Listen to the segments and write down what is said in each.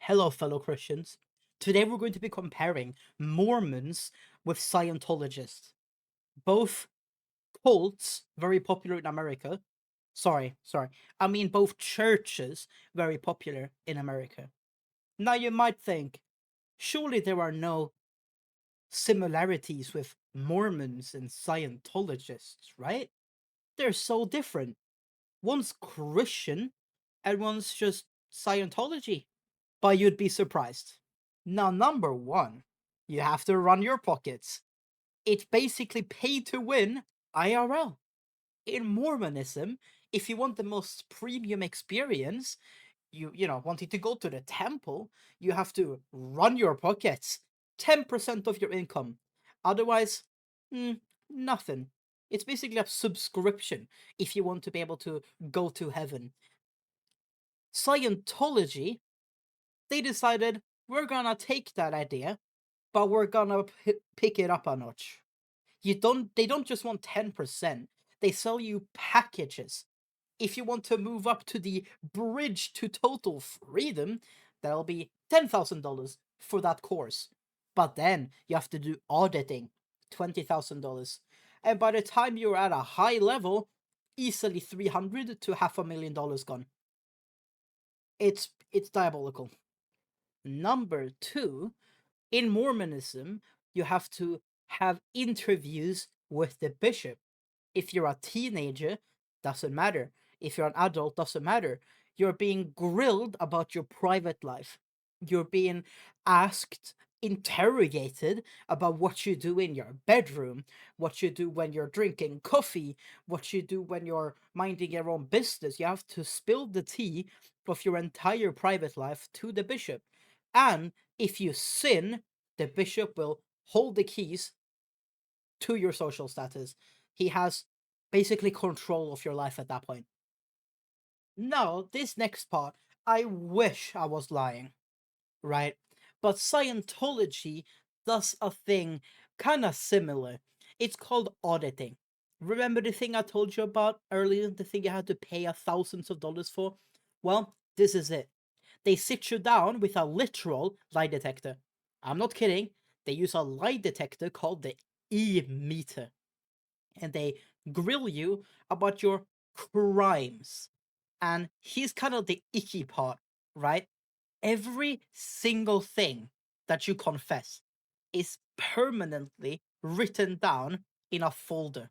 Hello, fellow Christians. Today we're going to be comparing Mormons with Scientologists. Both cults, very popular in America. Sorry. I mean, both churches, very popular in America. Now, you might think, surely there are no similarities with Mormons and Scientologists, right? They're so different. One's Christian and one's just Scientology. But you'd be surprised. Now, number one, you have to run your pockets. It's basically pay to win IRL. In Mormonism, if you want the most premium experience, wanting to go to the temple, you have to run your pockets. 10% of your income. Otherwise, nothing. It's basically a subscription if you want to be able to go to heaven. Scientology, they decided we're gonna take that idea, but we're gonna pick it up a notch. They don't just want 10%. They sell you packages. If you want to move up to the bridge to total freedom, that'll be $10,000 for that course. But then you have to do auditing, $20,000. And by the time you're at a high level, easily 300 to $500,000 gone. It's diabolical. Number two, in Mormonism, you have to have interviews with the bishop. If you're a teenager, doesn't matter. If you're an adult, doesn't matter. You're being grilled about your private life. You're being asked, interrogated about what you do in your bedroom, what you do when you're drinking coffee, what you do when you're minding your own business. You have to spill the tea of your entire private life to the bishop. And if you sin, the bishop will hold the keys to your social status. He has basically control of your life at that point. Now, this next part, I wish I was lying, right? But Scientology does a thing kind of similar. It's called auditing. Remember the thing I told you about earlier? The thing you had to pay thousands of dollars for? Well, this is it. They sit you down with a literal lie detector. I'm not kidding. They use a lie detector called the E-meter. And they grill you about your crimes. And here's kind of the icky part, right? Every single thing that you confess is permanently written down in a folder.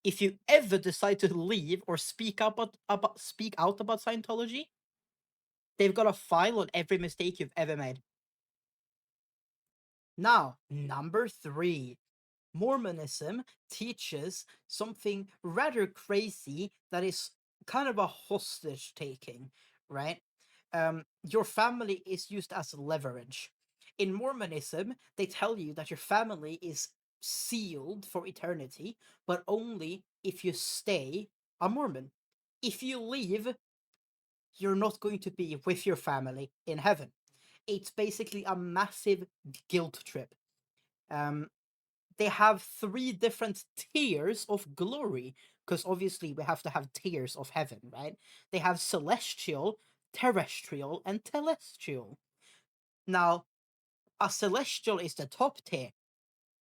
If you ever decide to leave or speak out about Scientology, they've got a file on every mistake you've ever made. Now, number three, Mormonism teaches something rather crazy that is kind of a hostage taking, right? Your family is used as leverage. In Mormonism, they tell you that your family is sealed for eternity, but only if you stay a Mormon. If you leave, you're not going to be with your family in heaven. It's basically a massive guilt trip. Um, they have three different tiers of glory, because obviously we have to have tiers of heaven, right? They have celestial, terrestrial, and telestial. Now, a celestial is the top tier.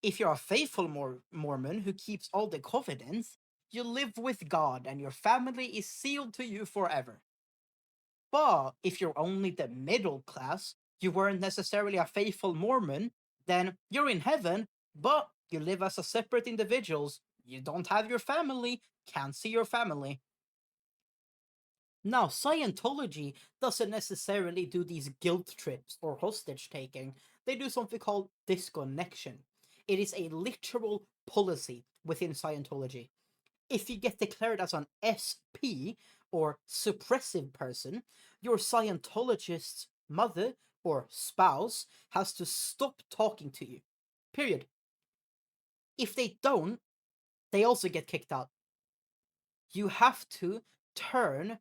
If you're a faithful Mormon who keeps all the covenants, you live with God and your family is sealed to you forever. But if you're only the middle class, you weren't necessarily a faithful Mormon, then you're in heaven, but you live as a separate individuals. You don't have your family, can't see your family. Now, Scientology doesn't necessarily do these guilt trips or hostage taking. They do something called disconnection. It is a literal policy within Scientology. If you get declared as an SP or suppressive person, your Scientologist's mother or spouse has to stop talking to you. Period. If they don't, they also get kicked out. You have to turn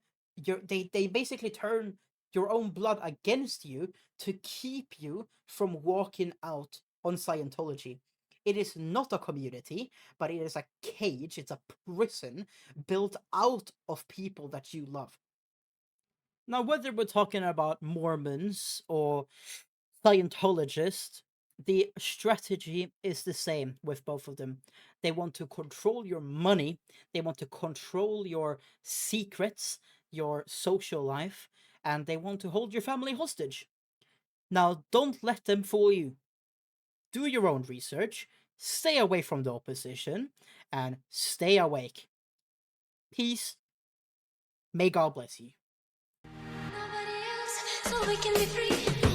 they basically turn your own blood against you to keep you from walking out on Scientology. It is not a community, but it is a cage, it's a prison built out of people that you love. Now, whether we're talking about Mormons or Scientologists, the strategy is the same with both of them. They want to control your money, they want to control your secrets, your social life, and they want to hold your family hostage. Now, don't let them fool you. Do your own research, stay away from the opposition, and stay awake. Peace. May God bless you. Nobody else, so we can be free.